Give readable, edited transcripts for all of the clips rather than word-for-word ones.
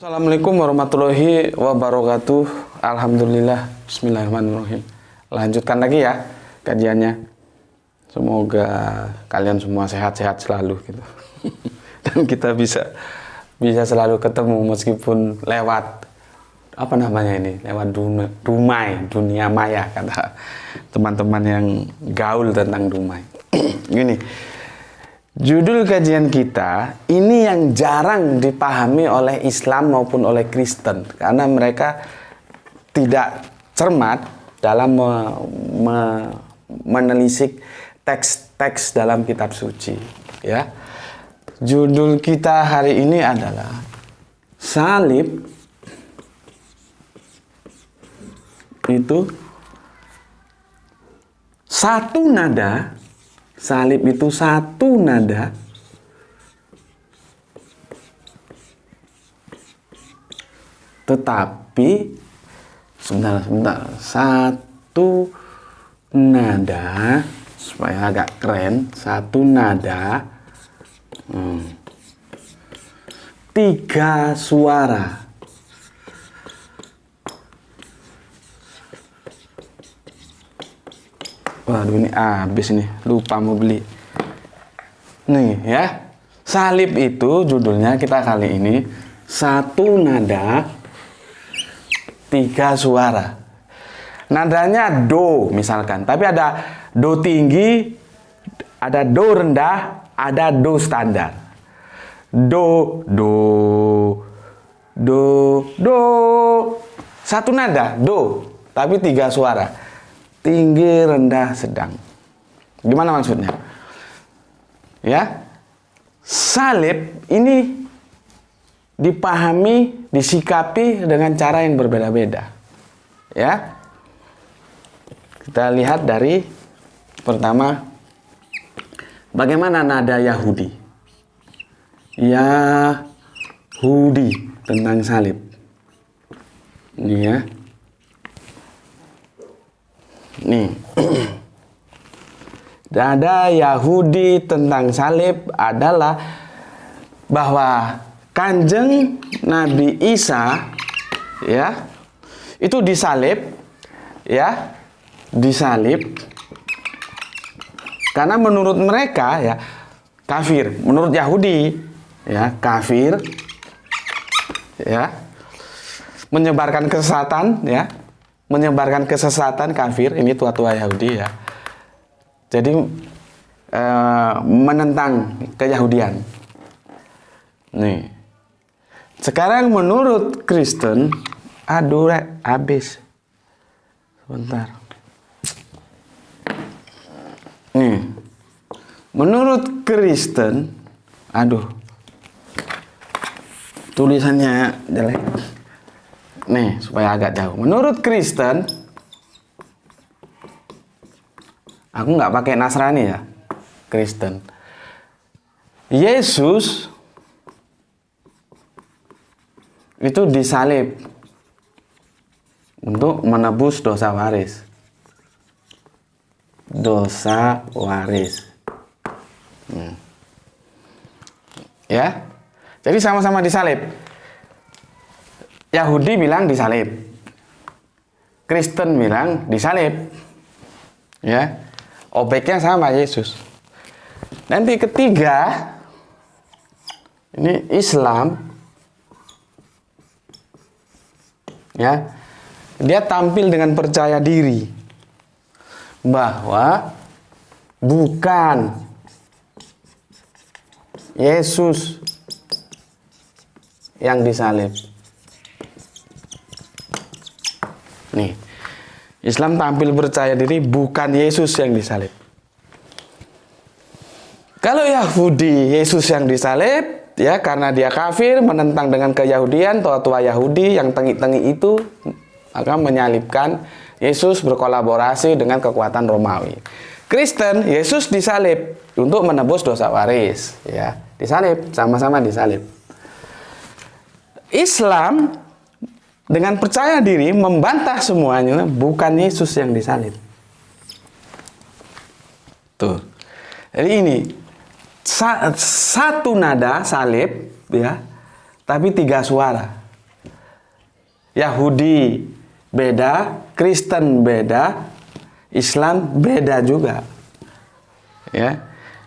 Assalamualaikum warahmatullahi wabarakatuh. Alhamdulillah. Bismillahirrahmanirrahim. Lanjutkan lagi ya kajiannya. Semoga kalian semua sehat-sehat selalu gitu. Dan kita bisa selalu ketemu meskipun lewat apa namanya ini? Lewat dunia maya kata teman-teman yang gaul tentang dumai. Gini. Judul kajian kita ini yang jarang dipahami oleh Islam maupun oleh Kristen karena mereka tidak cermat dalam menelisik teks-teks dalam kitab suci, ya. Judul kita hari ini adalah salib itu satu nada. Salib itu satu nada tetapi sebentar satu nada supaya agak keren, satu nada tiga suara. Waduh, ini habis nih, lupa mau beli. Nih ya, salib itu judulnya kita kali ini satu nada tiga suara. Nadanya do misalkan, tapi ada do tinggi, ada do rendah, ada do standar. Do, satu nada do, tapi tiga suara. Tinggi, rendah, sedang. Gimana maksudnya? Ya, salib ini dipahami, disikapi dengan cara yang berbeda-beda. Ya, kita lihat dari pertama, bagaimana nada Yahudi. Yahudi tentang salib. Ini ya. Nih, nada Yahudi tentang salib adalah bahwa Kanjeng Nabi Isa ya itu disalib karena menurut mereka ya kafir, menurut Yahudi ya kafir ya, menyebarkan kesesatan ya. Menyebarkan kesesatan kafir, ini tua-tua Yahudi ya. Jadi menentang keyahudian. Nih. Sekarang menurut Kristen, aduh habis. Sebentar. Nih. Menurut Kristen, aduh. Tulisannya jelek. Nih, supaya agak jauh. Menurut Kristen, aku nggak pakai Nasrani ya, Kristen. Yesus itu disalib untuk menebus dosa waris. Dosa waris. Ya, jadi sama-sama disalib. Yahudi bilang disalib, Kristen bilang disalib, ya, objeknya sama Yesus. Nanti ketiga, ini Islam, ya, dia tampil dengan percaya diri bahwa bukan Yesus yang disalib. Nih, Islam tampil percaya diri bukan Yesus yang disalib. Kalau Yahudi, Yesus yang disalib, ya karena dia kafir, menentang dengan keyahudian, tua-tua Yahudi yang tengi-tengi itu, maka menyalibkan Yesus berkolaborasi dengan kekuatan Romawi. Kristen, Yesus disalib untuk menebus dosa waris, ya. Disalib, sama-sama disalib. Islam dengan percaya diri membantah semuanya, bukan Yesus yang disalib. Tuh. Jadi ini satu nada salib, ya, tapi 3 suara. Yahudi beda, Kristen beda, Islam beda juga. Ya.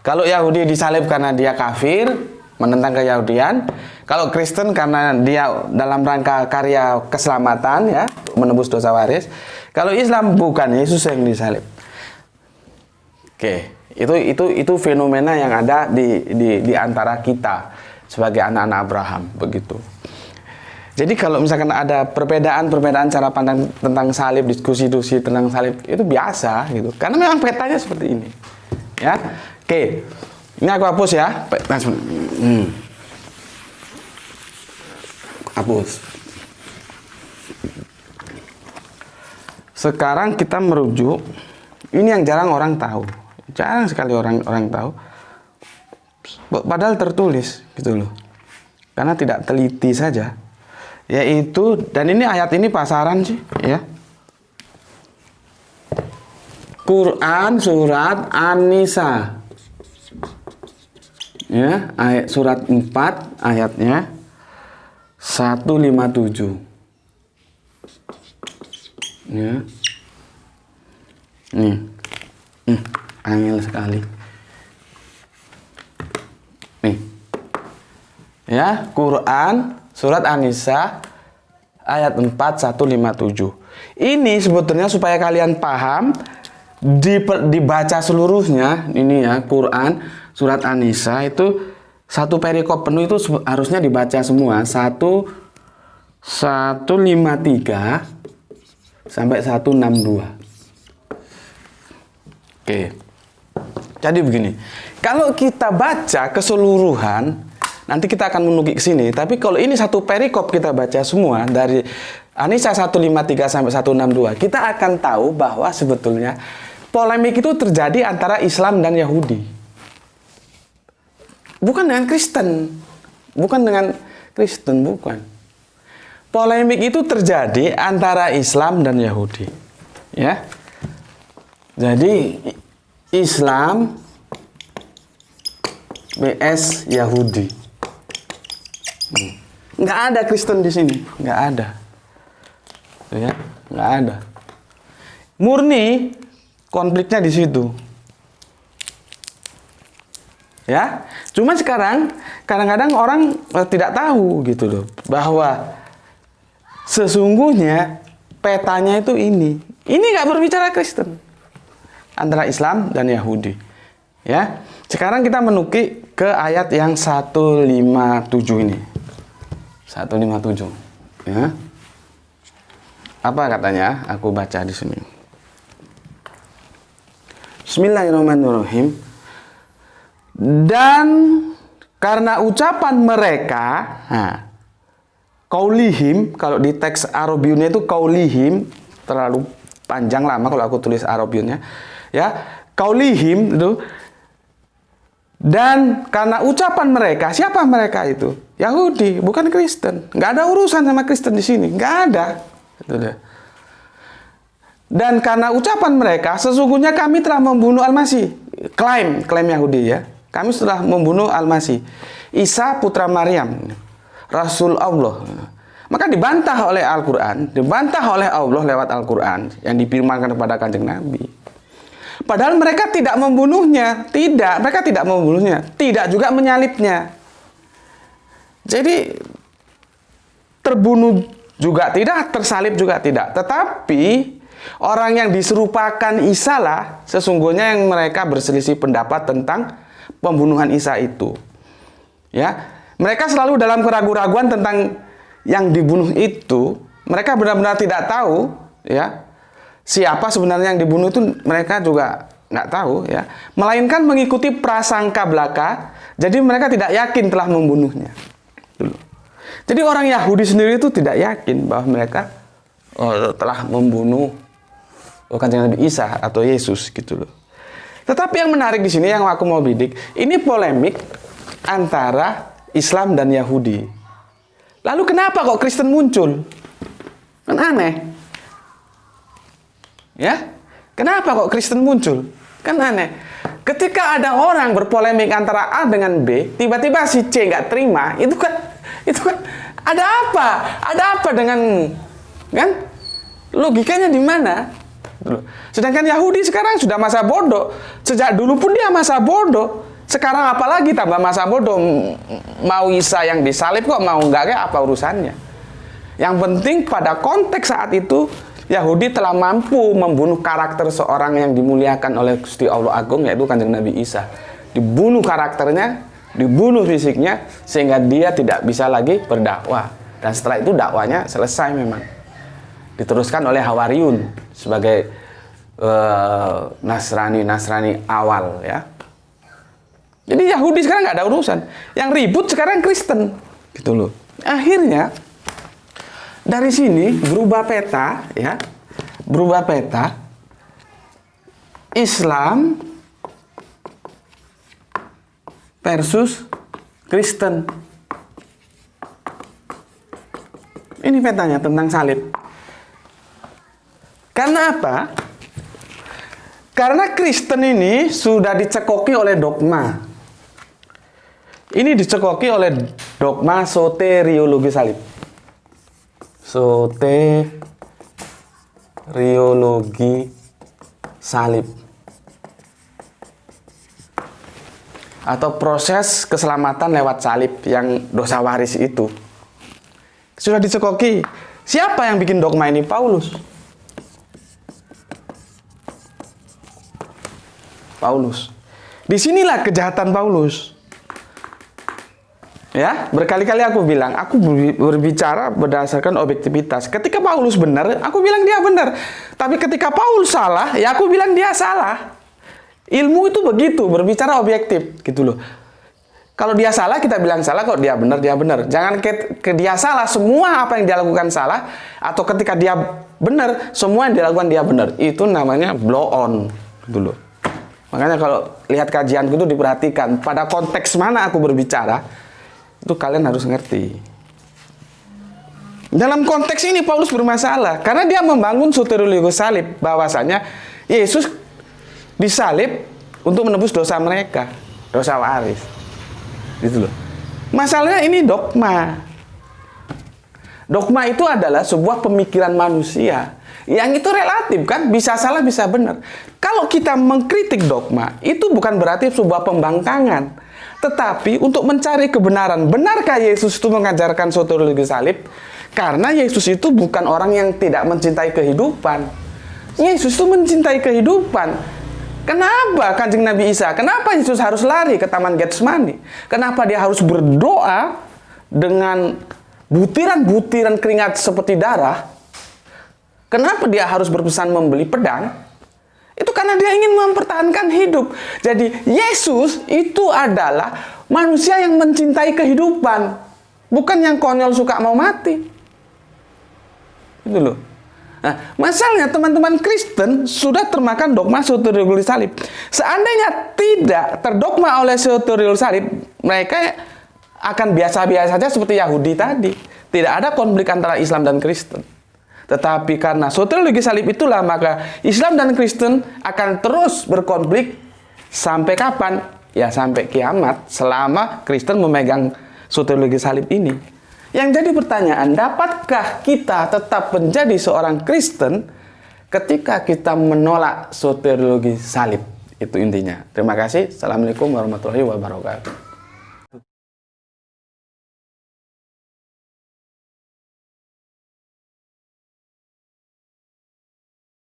Kalau Yahudi disalib karena dia kafir, menentang keyahudian. Kalau Kristen karena dia dalam rangka karya keselamatan, ya, menebus dosa waris. Kalau Islam bukan Yesus yang disalib. Oke, itu fenomena yang ada di antara kita sebagai anak-anak Abraham, begitu. Jadi kalau misalkan ada perbedaan cara pandang tentang salib, diskusi tentang salib, itu biasa gitu. Karena memang petanya seperti ini. Ya. Oke. Ini aku hapus ya. Hapus. Sekarang kita merujuk, ini yang jarang orang tahu. Jarang sekali orang tahu. Padahal tertulis gitu loh. Karena tidak teliti saja. Yaitu, dan ini ayat ini pasaran sih, ya. Quran surat An-Nisa. Ya, surat 4 ayatnya 157. Ya. Nih. Angel sekali. Nih. Ya, Quran surat An-Nisa ayat 4 157. Ini sebetulnya supaya kalian paham, dibaca seluruhnya ini ya, Quran surat An-Nisa itu satu perikop penuh itu harusnya dibaca semua, 153 sampai 162. Oke. Jadi begini, kalau kita baca keseluruhan, nanti kita akan menukik ke sini. Tapi kalau ini satu perikop kita baca semua dari An-Nisa 153 sampai 162, kita akan tahu bahwa sebetulnya polemik itu terjadi antara Islam dan Yahudi. Bukan dengan Kristen. Bukan. Polemik itu terjadi antara Islam dan Yahudi. Ya. Jadi Islam vs Yahudi. Nggak ada Kristen di sini, nggak ada. Ya, nggak ada. Murni konfliknya di situ. Ya, cuma sekarang kadang-kadang orang tidak tahu gitu loh, bahwa sesungguhnya petanya itu ini. Ini nggak berbicara Kristen, antara Islam dan Yahudi. Ya, sekarang kita menukik ke ayat yang 157 ini. 157. Ya. Apa katanya? Aku baca di sini. Bismillahirrahmanirrahim. Dan karena ucapan mereka, kaulihim, kalau di teks Arabiunnya itu kaulihim, terlalu panjang lama kalau aku tulis Arabiunnya. Ya, kaulihim itu. Dan karena ucapan mereka, siapa mereka itu? Yahudi, bukan Kristen. Nggak ada urusan sama Kristen di sini, nggak ada. Dan karena ucapan mereka, sesungguhnya kami telah membunuh Al-Masih. Klaim Yahudi ya. Kami telah membunuh Al-Masih, Isa putra Maryam, Rasul Allah. Maka dibantah oleh Al-Quran, dibantah oleh Allah lewat Al-Quran yang difirmankan kepada Kanjeng Nabi. Padahal mereka tidak membunuhnya, mereka tidak membunuhnya, tidak juga menyalibnya. Jadi terbunuh juga tidak, tersalib juga tidak. Tetapi orang yang diserupakan Isa lah sesungguhnya yang mereka berselisih pendapat tentang pembunuhan Isa itu. Ya, mereka selalu dalam keraguan-raguan tentang yang dibunuh itu. Mereka benar-benar tidak tahu, ya. Siapa sebenarnya yang dibunuh itu mereka juga nggak tahu ya, melainkan mengikuti prasangka belaka. Jadi mereka tidak yakin telah membunuhnya. Dulu. Jadi orang Yahudi sendiri itu tidak yakin bahwa mereka telah membunuh Kanjeng Nabi Isa atau Yesus gitu loh. Tetapi yang menarik di sini yang aku mau bidik, ini polemik antara Islam dan Yahudi. Lalu kenapa kok Kristen muncul? Kan aneh. Ya? Kenapa kok Kristen muncul? Kan aneh. Ketika ada orang berpolemik antara A dengan B, tiba-tiba si C nggak terima, itu kan ada apa? Ada apa dengan, kan? Logikanya di mana? Sedangkan Yahudi sekarang sudah masa bodoh. Sejak dulu pun dia masa bodoh. Sekarang apalagi tambah masa bodoh. Mau Isa yang disalib kok, mau enggak, kayak apa urusannya? Yang penting pada konteks saat itu Yahudi telah mampu membunuh karakter seorang yang dimuliakan oleh Gusti Allah Agung, yaitu Kanjeng Nabi Isa. Dibunuh karakternya, dibunuh fisiknya, sehingga dia tidak bisa lagi berdakwah. Dan setelah itu dakwanya selesai memang. Diteruskan oleh Hawariyun sebagai Nasrani awal, ya. Jadi Yahudi sekarang nggak ada urusan. Yang ribut sekarang Kristen, gitu loh. Akhirnya dari sini berubah peta, ya, berubah peta. Islam versus Kristen. Ini petanya tentang salib. Karena apa? Karena Kristen ini sudah dicekoki oleh dogma. Ini dicekoki oleh dogma soteriologi salib. Soteriologi salib. Atau proses keselamatan lewat salib yang dosa waris itu. Sudah dicekoki. Siapa yang bikin dogma ini? Paulus. Disinilah kejahatan Paulus. Ya, berkali-kali aku bilang, aku berbicara berdasarkan objektivitas. Ketika Paulus benar, aku bilang dia benar. Tapi ketika Paulus salah, ya aku bilang dia salah. Ilmu itu begitu, berbicara objektif, gitu loh. Kalau dia salah, kita bilang salah. Kalau dia benar, dia benar. Jangan ke dia salah, semua apa yang dia lakukan salah. Atau ketika dia benar, semua yang dilakukan dia benar. Itu namanya blow on, gitu loh. Makanya kalau lihat kajianku itu diperhatikan pada konteks mana aku berbicara, itu kalian harus ngerti. Dalam konteks ini Paulus bermasalah karena dia membangun soteriologi salib, bahwasanya Yesus disalib untuk menebus dosa mereka, dosa waris. Gitu loh. Masalahnya ini dogma. Dogma itu adalah sebuah pemikiran manusia. Yang itu relatif kan, bisa salah bisa benar. Kalau kita mengkritik dogma, itu bukan berarti sebuah pembangkangan. Tetapi untuk mencari kebenaran, benarkah Yesus itu mengajarkan soteriologi salib? Karena Yesus itu bukan orang yang tidak mencintai kehidupan. Yesus itu mencintai kehidupan. Kenapa Kanjeng Nabi Isa? Kenapa Yesus harus lari ke Taman Getsemani? Kenapa dia harus berdoa dengan butiran-butiran keringat seperti darah? Kenapa dia harus berpesan membeli pedang? Itu karena dia ingin mempertahankan hidup. Jadi Yesus itu adalah manusia yang mencintai kehidupan, bukan yang konyol suka mau mati. Itu loh. Nah, masalahnya teman-teman Kristen sudah termakan dogma soteriologi salib. Seandainya tidak terdogma oleh soteriologi salib, mereka akan biasa-biasa saja seperti Yahudi tadi. Tidak ada konflik antara Islam dan Kristen. Tetapi karena soteriologi salib itulah, maka Islam dan Kristen akan terus berkonflik sampai kapan? Ya sampai kiamat, selama Kristen memegang soteriologi salib ini. Yang jadi pertanyaan, dapatkah kita tetap menjadi seorang Kristen ketika kita menolak soteriologi salib? Itu intinya. Terima kasih. Assalamualaikum warahmatullahi wabarakatuh.